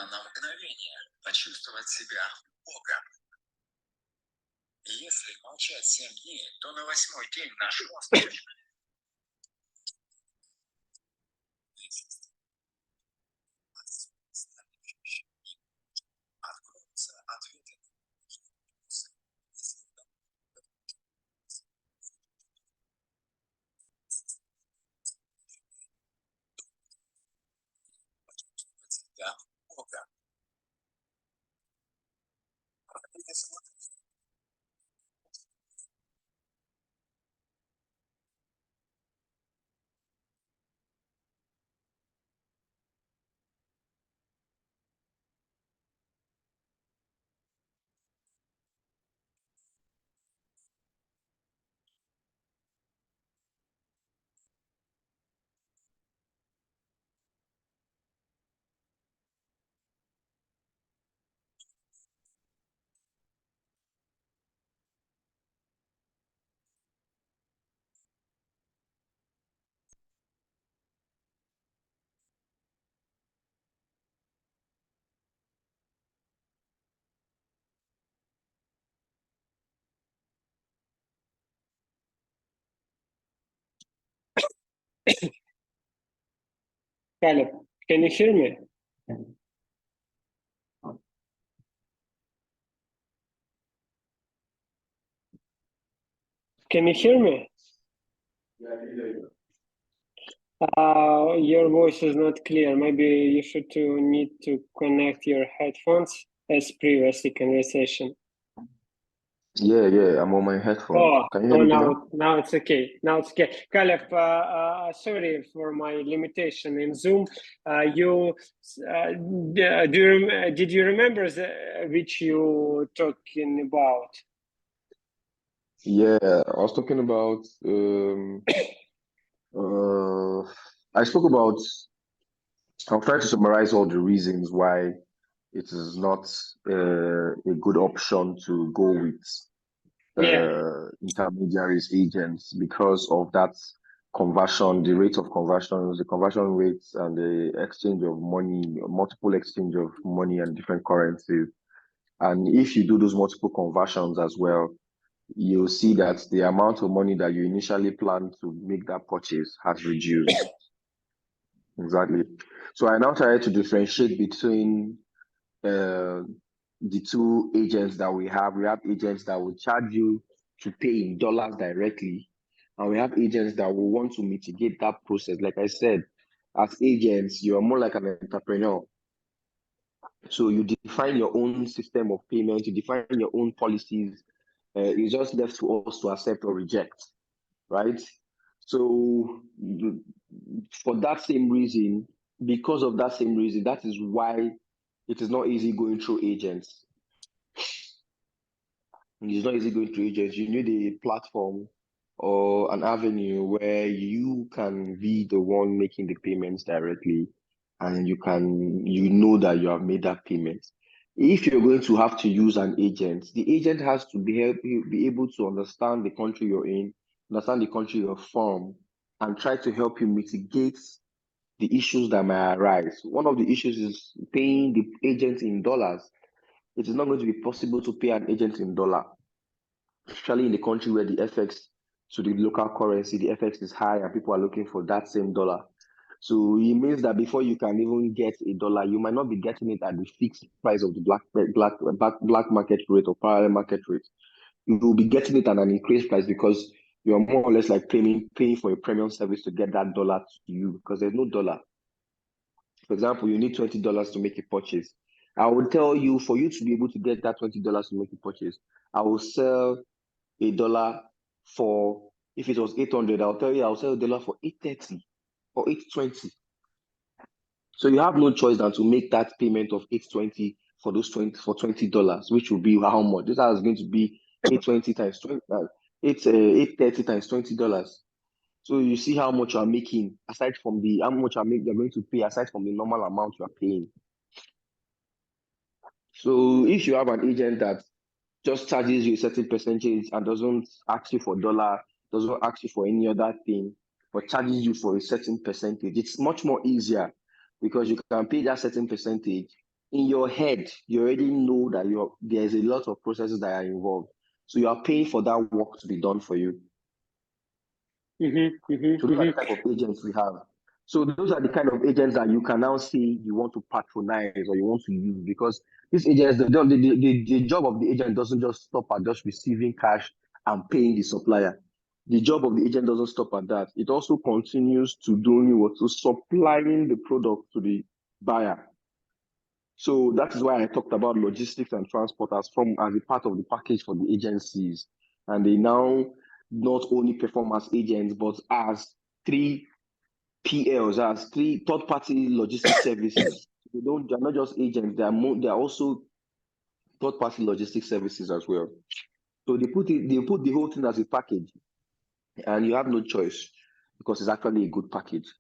на мгновение почувствовать себя Богом. Если молчать 7 дней, то на 8-й день нашего встречи откроются ответы на вопросы. Почувствовать себя Богом. Caleb, can you hear me? Can you hear me? Yeah, I can hear you. Your voice is not clear. Maybe you should need to connect your headphones as previously conversation. Yeah, I'm on my headphones. Can you hear me now? Now it's okay. Now it's okay. Caleb, sorry for my limitation in Zoom. Did you remember which you talking about? Yeah, I was talking about I spoke about I'll try to summarize all the reasons why it is not a good option to go with intermediaries, agents, because of that conversion, the rate of conversions, the conversion rates, and the exchange of money, multiple exchange of money and different currencies. And if you do those multiple conversions as well, you'll see that the amount of money that you initially planned to make that purchase has reduced. Exactly. So I now try to differentiate between the two agents that we have. We have agents that will charge you to pay in dollars directly, and we have agents that will want to mitigate that process. Like I said, as agents, you are more like an entrepreneur. So you define your own system of payment, you define your own policies. It's just left to us to accept or reject, right? So for that same reason, because of that same reason, that is why it is not easy going through agents. It's not easy going through agents. You need a platform or an avenue where you can be the one making the payments directly, and you know that you have made that payment. If you're going to have to use an agent, the agent has to be able to understand the country you're in, understand the country you're from, and try to help you mitigate the issues that might arise. One of the issues is paying the agent in dollars. It is not going to be possible to pay an agent in dollar, especially in the country where the FX to the local currency, the FX is high and people are looking for that same dollar. So it means that before you can even get a dollar, you might not be getting it at the fixed price of the black market rate or parallel market rate. You will be getting it at an increased price because you are more or less like paying for a premium service to get that dollar to you because there's no dollar. For example, you need $20 to make a purchase. I will tell you, for you to be able to get that $20 to make a purchase, I will sell $1 for, if it was 800, I'll tell you I'll sell $1 for 830 or 820. So you have no choice than to make that payment of 820 for those $20, which will be how much? This is going to be 820 times 20, 830 times $20. So you see how much you are making aside from how much you're going to pay aside from the normal amount you are paying. So if you have an agent that just charges you a certain percentage and doesn't ask you for dollar, doesn't ask you for any other thing, but charges you for a certain percentage, it's much more easier because you can pay that certain percentage in your head, you already know that there's a lot of processes that are involved. So you are paying for that work to be done for you. So those are the type of agents we have. So those are the kind of agents that you can now say you want to patronize or you want to use, because these agents, the job of the agent doesn't just stop at just receiving cash and paying the supplier. The job of the agent doesn't stop at that. It also continues to doing what? To supplying the product to the buyer. So that is why I talked about logistics and transport as a part of the package for the agencies. And they now not only perform as agents, but as 3PLs, as 3 third-party logistics services. They're not just agents, they are also third-party logistics services as well. So they put the whole thing as a package, and you have no choice because it's actually a good package.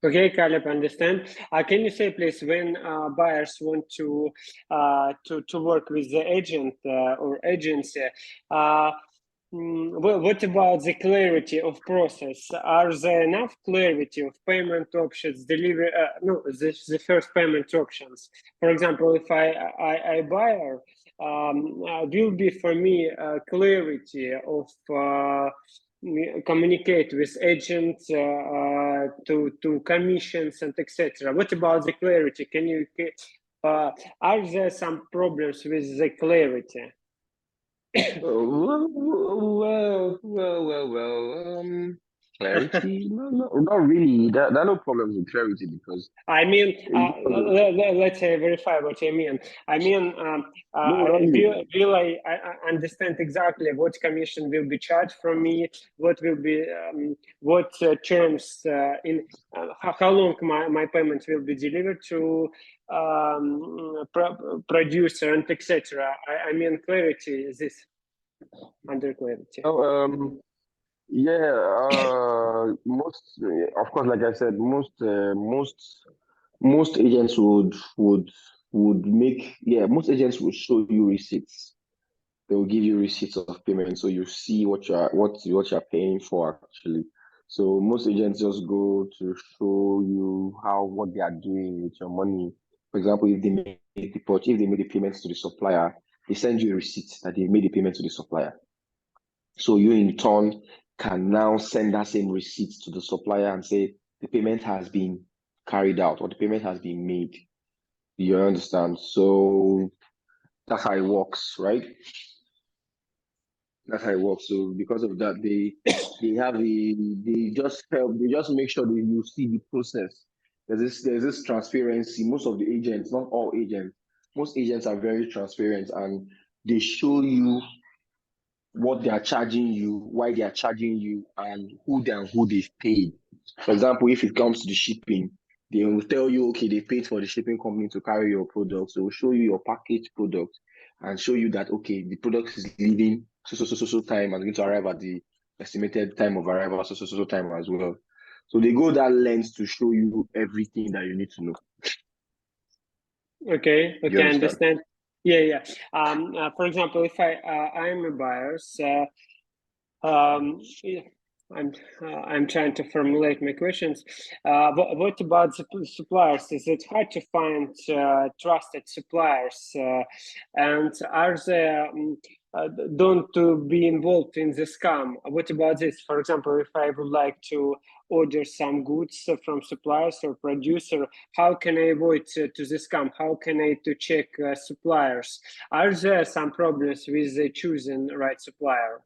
Okay, Caleb, understand. Can you say, please, when buyers want to work with the agent or agency, what about the clarity of process? Are there enough clarity of payment options, delivery? No, the first payment options. For example, if I buyer, will be for me clarity of communicate with agents to commissions and etc. What about the clarity? Can you are there some problems with the clarity? Clarity? No, not really. There are no problems with clarity because I mean, let's say verify what I mean. I mean, will I understand exactly what commission will be charged from me? What will be what terms in how long my payment will be delivered to producer and etc. I mean, clarity is this under clarity. Most, of course, like I said, most agents would make, most agents will show you receipts. They will give you receipts of payment, so you see what you're paying for actually. So most agents just go to show you what they are doing with your money. For example, if they made the payments to the supplier, they send you a receipt that they made the payment to the supplier. So you in turn can now send that same receipt to the supplier and say the payment has been carried out or the payment has been made. You understand? So that's how it works, right? That's how it works. So because of that, they just make sure that you see the process. There's this transparency. Most of the agents, not all agents, most agents are very transparent and they show you what they are charging you, why they are charging you, and who they've paid. For example, if it comes to the shipping, they will tell you, okay, they paid for the shipping company to carry your product. So they will show you your packaged product and show you that, okay, the product is leaving so time and going to arrive at the estimated time of arrival so time as well. So they go that length to show you everything that you need to know. Okay, I understand. Yeah. For example, if I'm a buyer, so I'm trying to formulate my questions. What about the suppliers? Is it hard to find trusted suppliers? And are they don't to be involved in the scam? What about this? For example, if I would like to order some goods from suppliers or producer, how can I avoid to the scam? How can I to check suppliers? Are there some problems with choosing the right supplier?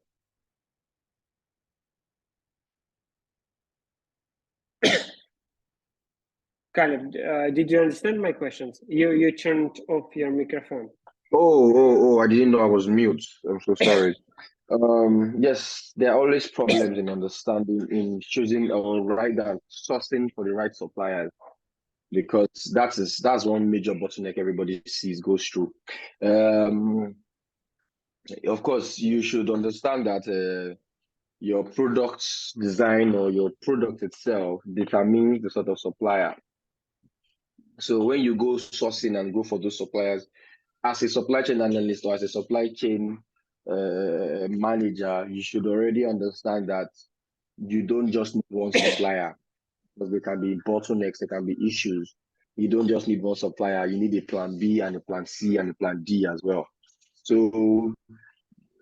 Caleb, did you understand my questions? You turned off your microphone. Oh, I didn't know I was mute. I'm so sorry. Yes, there are always problems in understanding, in choosing or sourcing for the right suppliers, because that's one major bottleneck everybody goes through. Of course, you should understand that your product design or your product itself determines the sort of supplier. So when you go sourcing and go for those suppliers, as a supply chain analyst or as a supply chain manager, you should already understand that you don't just need one supplier, because there can be bottlenecks, there can be issues. You don't just need one supplier, you need a plan B and a plan C and a plan D as well. So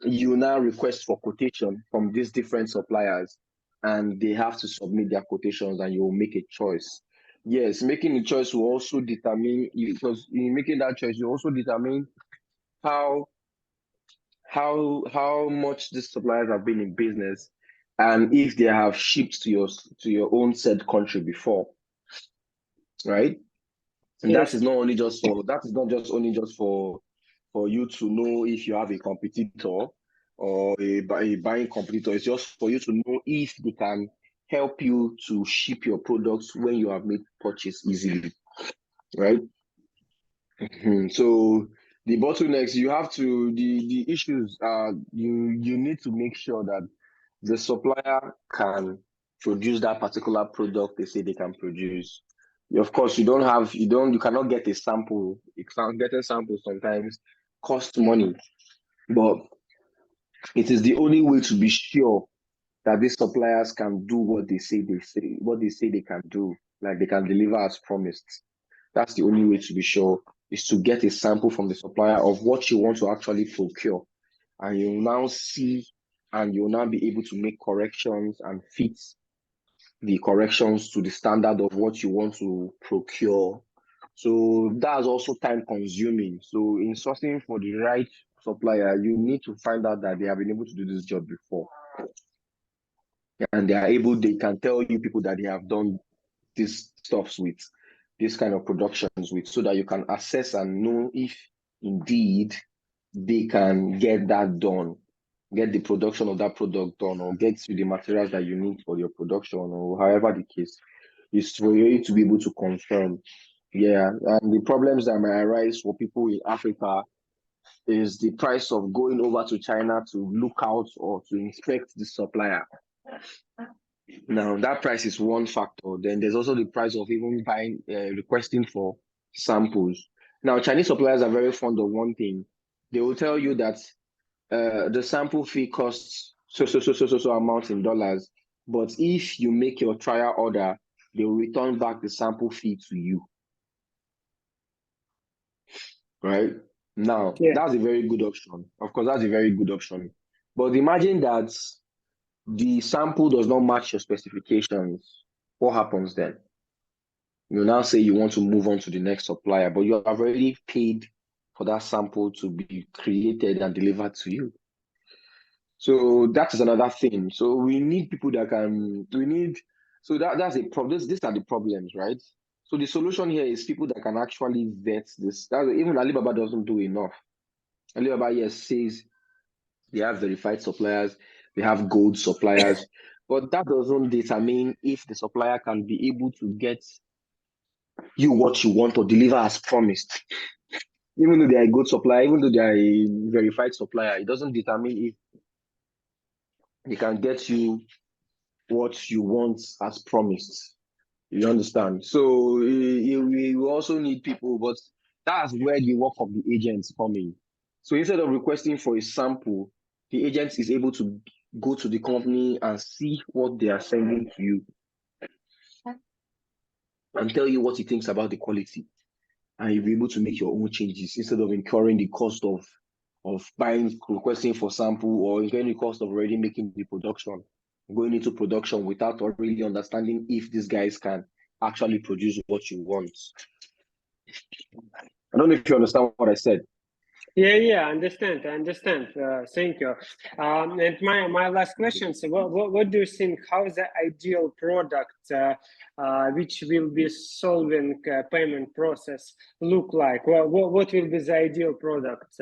you now request for quotation from these different suppliers, and they have to submit their quotations, and you will make a choice. Yes, making a choice will also determine, because in making that choice, you also determine how much these suppliers have been in business, and if they have shipped to your own said country before, right? And Yes. that is not just only just for you to know if you have a competitor or a buying competitor. It's just for you to know if they can help you to ship your products when you have made purchase easily, right? So the bottlenecks you have to the issues are you need to make sure that the supplier can produce that particular product they say they can produce. Of course, you cannot get a sample. Getting samples sometimes costs money, but it is the only way to be sure that these suppliers can do what they say they can do, like they can deliver as promised. That's the only way to be sure, is to get a sample from the supplier of what you want to actually procure. And you'll now see, and you'll now be able to make corrections and fit the corrections to the standard of what you want to procure. So that's also time consuming. So in sourcing for the right supplier, you need to find out that they have been able to do this job before. And they can tell you people that they have done these stuffs with, this kind of productions with, so that you can assess and know if indeed they can get that done, get the production of that product done, or get you the materials that you need for your production, or however the case is, for you to be able to confirm. Yeah, and the problems that might arise for people in Africa is the price of going over to China to look out or to inspect the supplier. Now, that price is one factor. Then there's also the price of even requesting for samples. Now, Chinese suppliers are very fond of one thing. They will tell you that the sample fee costs so amount in dollars. But if you make your trial order, they will return back the sample fee to you. Right? Now, Yeah. that's a very good option. Of course, that's a very good option. But imagine that the sample does not match your specifications. What happens then? You now say you want to move on to the next supplier, but you have already paid for that sample to be created and delivered to you. So that is another thing. So we need people that that's a problem. These are the problems, right? So the solution here is people that can actually vet this. Even Alibaba doesn't do enough. Alibaba, yes, says they have verified suppliers, they have gold suppliers, but that doesn't determine if the supplier can be able to get you what you want or deliver as promised. Even though they are a good supplier, even though they are a verified supplier, it doesn't determine if they can get you what you want as promised. You understand? So we also need people, but that's where the work of the agents come in. So instead of requesting for a sample, the agent is able to go to the company and see what they are sending to you and tell you what he thinks about the quality. And you'll be able to make your own changes instead of incurring the cost of requesting for sample, or incurring the cost of already making the production, going into production without really understanding if these guys can actually produce what you want. I don't know if you understand what I said. Yeah, I understand. Thank you. And my last question: so what do you think? How the ideal product, which will be solving payment process, look like? What will be the ideal product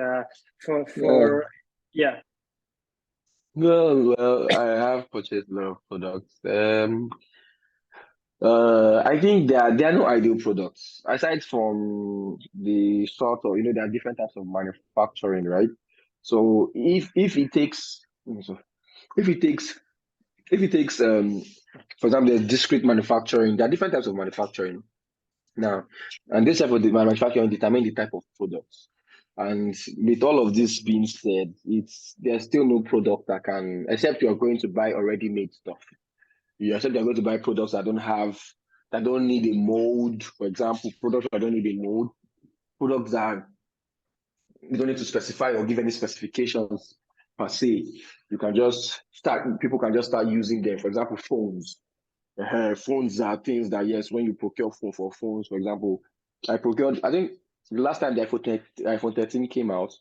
for? Yeah. Well, I have purchased a lot of products. I think there are no ideal products aside from the sort of, there are different types of manufacturing, right? So if it takes for example, there's discrete manufacturing. There are different types of manufacturing now, and this type of the manufacturing determine the type of products. And with all of this being said, there's still no product that can, except you are going to buy already made stuff. Except you're going to buy products that don't have that don't need a mold, for example, products that don't need a mold, products that you don't need to specify or give any specifications per se. You can just start, people can just start using them. For example, phones. Phones are things that, yes, when you procure phone for phones, for example, I procured, I think the last time the iPhone 13 came out,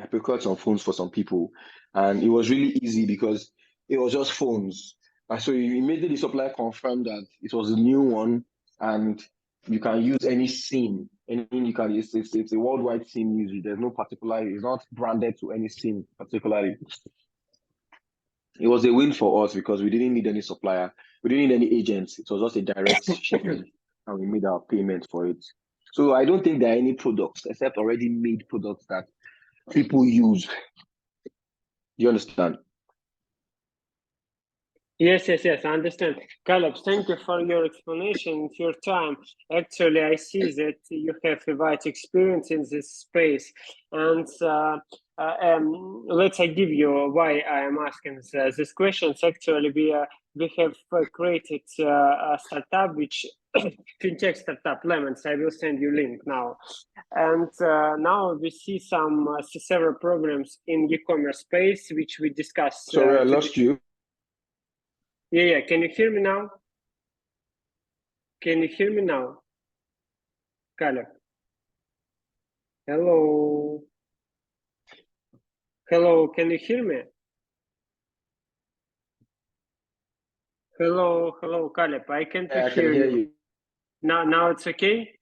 I procured some phones for some people, and it was really easy because it was just phones. And so immediately the supplier confirmed that it was a new one, and you can use any SIM. Any you can it's a worldwide SIM usage. There's no particular. It's not branded to any SIM particularly. It was a win for us because we didn't need any supplier. We didn't need any agents. It was just a direct shipment, and we made our payment for it. So I don't think there are any products except already made products that people use. You understand? Yes, yes, yes, I understand. Caleb, thank you for your explanation, your time. Actually, I see that you have a wide experience in this space. And let's give you why I am asking these questions. Actually, we have created a startup, which fintech startup, Lemons. I will send you link now. And now we see some several programs in e-commerce space, which we discussed. Sorry, I lost you. Yeah. Can you hear me now? Can you hear me now? Caleb. Hello. Hello, can you hear me? Hello, Caleb. I can't Yeah, I hear can hear you. you. Now it's okay?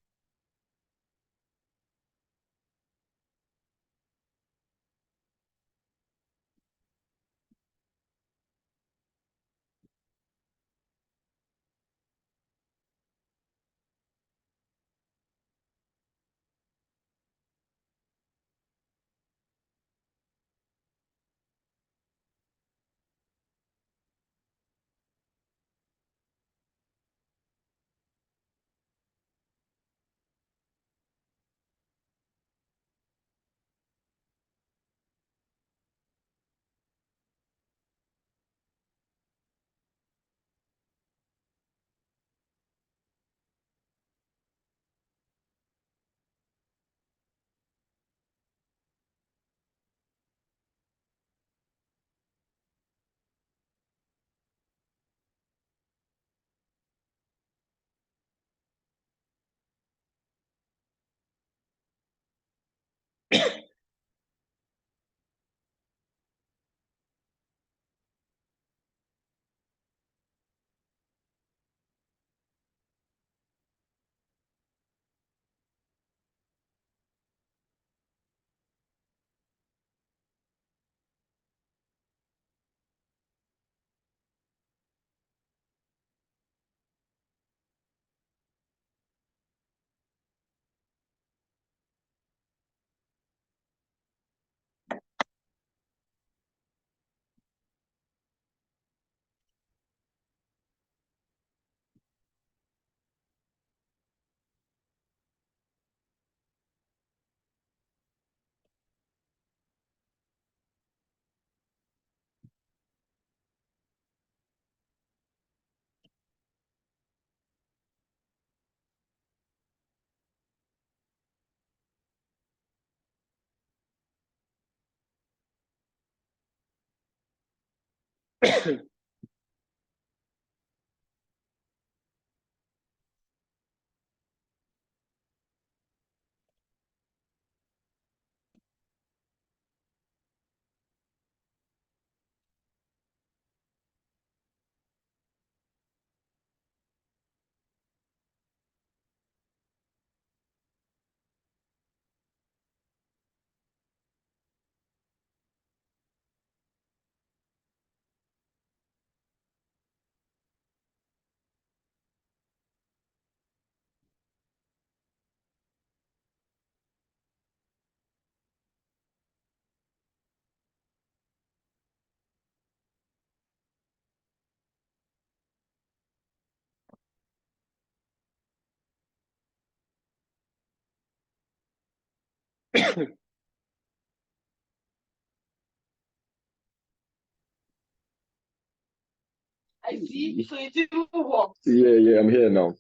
I see. So it even works. Yeah, I'm here now.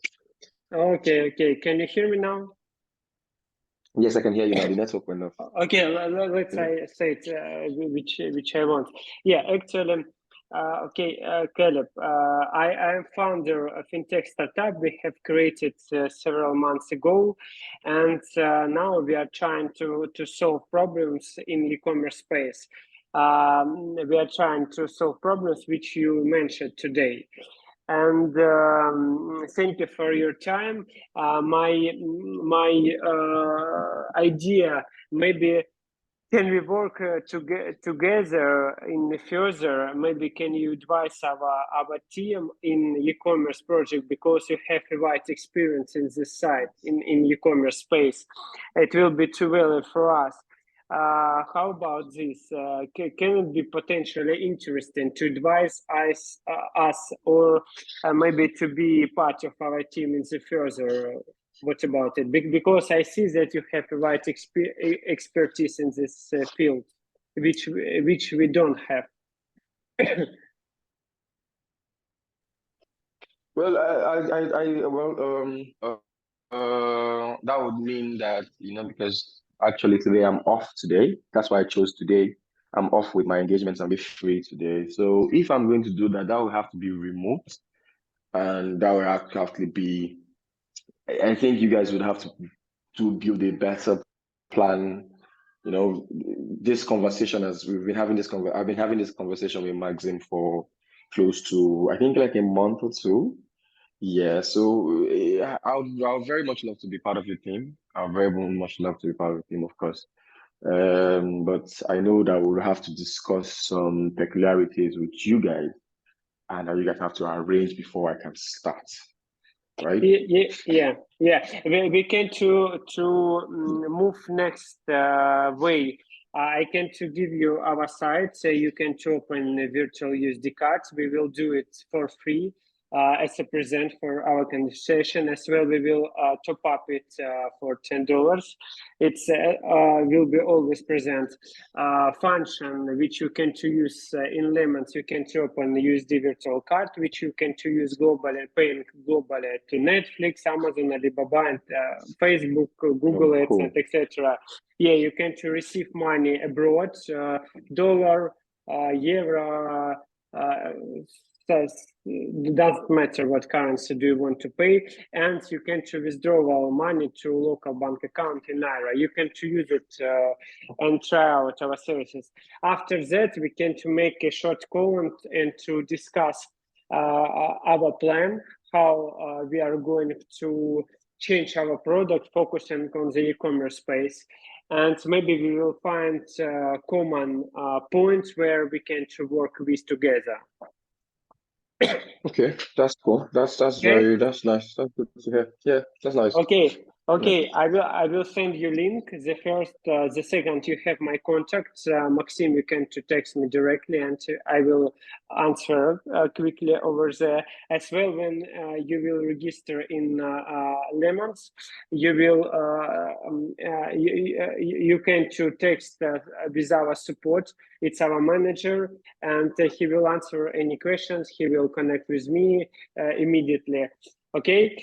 Okay. Can you hear me now? Yes, I can hear you now. The network went off. Okay, let's say it, which I want. Yeah, actually, Caleb, I am founder of fintech startup we have created several months ago, and now we are trying to solve problems in e-commerce space. We are trying to solve problems which you mentioned today. And thank you for your time. My idea, maybe can we work together in the further? Maybe can you advise our team in e-commerce project, because you have a wide experience in this side in e-commerce space. It will be too valuable for us. How about this? Can it be potentially interesting to advise us or maybe to be part of our team in the further? What about it? Because I see that you have a wide expertise in this field, which we don't have. Well, that would mean that, because actually today I'm off today. That's why I chose today. I'm off with my engagements. I'll be free today. So if I'm going to do that, that will have to be remote, and that will have to be. I think you guys would have to build a better plan. This conversation, as we've been having this I've been having this conversation with Maxim for close to, I think, like a month or two. Yeah, so I'll very much love to be part of your team. I'll very much love to be part of the team, of course. But I know that we'll have to discuss some peculiarities with you guys, and that you guys have to arrange before I can start, right? Yeah. We can to move next way. I can to give you our site, so you can to open a virtual USD cards. We will do it for free as a present for our conversation. As well, we will top up it for $10. It's will be always present function which you can to use in Lemons. You can to open the USD virtual card, which you can to use globally, paying globally to Netflix, Amazon, Alibaba, and Facebook, Google Ads, Cool. and etc. Yeah, you can to receive money abroad, dollar, euro. Doesn't matter what currency do you want to pay, and you can to withdraw our money to local bank account in Naira. You can to use it and try out our services. After that, we can to make a short call and to discuss our plan, how we are going to change our product, focusing on the e-commerce space. And maybe we will find common points where we can to work with together. Okay, that's cool. That's Okay. that's nice. That's good to hear. Yeah, that's nice. Okay. I will send you link. The first, the second, you have my contacts. Maxim, you can to text me directly, and I will answer quickly over there. As well, when you will register in Lemons, you will you can to text with our support. It's our manager, and he will answer any questions. He will connect with me immediately. Okay.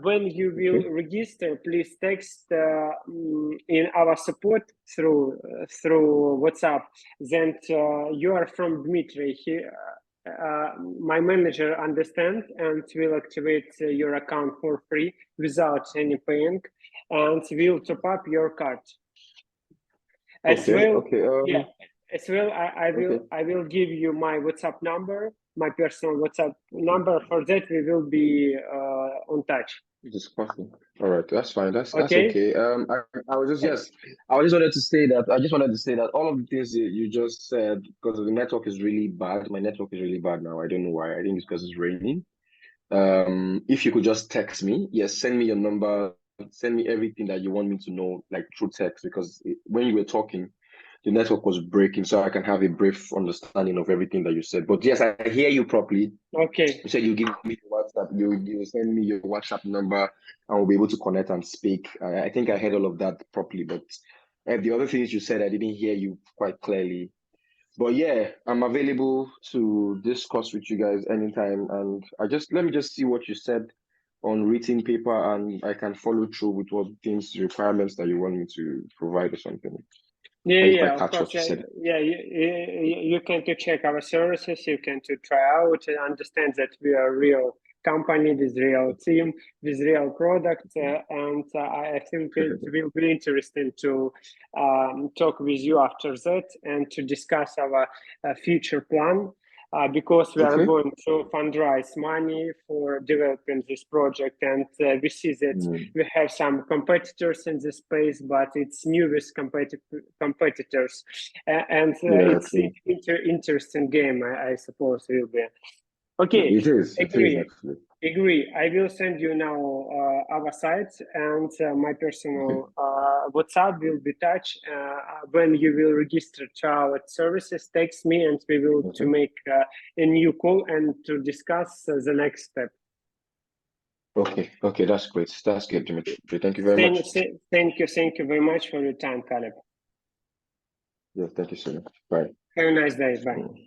When you will register, please text in our support through WhatsApp. Then you are from Dmitry. My manager understands and will activate your account for free without any paying, and will top up your card. As well, yeah. As well, I will give you my WhatsApp number, my personal WhatsApp number. For that, we will be on touch. Discussing. All right, that's fine. That's Okay. okay. I was just I just wanted to say that all of the things that you just said, because the network is really bad. My network is really bad now. I don't know why. I think it's because it's raining. If you could just text me, yes, send me your number, send me everything that you want me to know, like through text, because when you were talking, the network was breaking, so I can have a brief understanding of everything that you said. But yes, I hear you properly. Okay. You said you give me WhatsApp, you send me your WhatsApp number, and we'll be able to connect and speak. I think I heard all of that properly, but the other things you said, I didn't hear you quite clearly. But yeah, I'm available to discuss with you guys anytime. And let me just see what you said on written paper, and I can follow through with what things, requirements that you want me to provide or something. Yeah, If I yeah, of catch course. what you Yeah, said. yeah. You can to check our services. You can to try out and understand that we are a real company with real team, with real product, and I think it will be interesting to talk with you after that and to discuss our future plan. Because we are Okay. going to fundraise money for developing this project, and we see that we have some competitors in this space, but it's newest competitors, and Yeah, it's true. interesting game, I suppose will be. Okay, It is agree. actually. Agree. I will send you now our site, and my personal WhatsApp will be touched. When you will register to our services, text me, and we will to make a new call and to discuss the next step. Okay, that's great. That's good, Dimitri. Thank you very much. Thank you very much for your time, Caleb. Yeah, thank you so much. Bye. Have a nice day. Bye.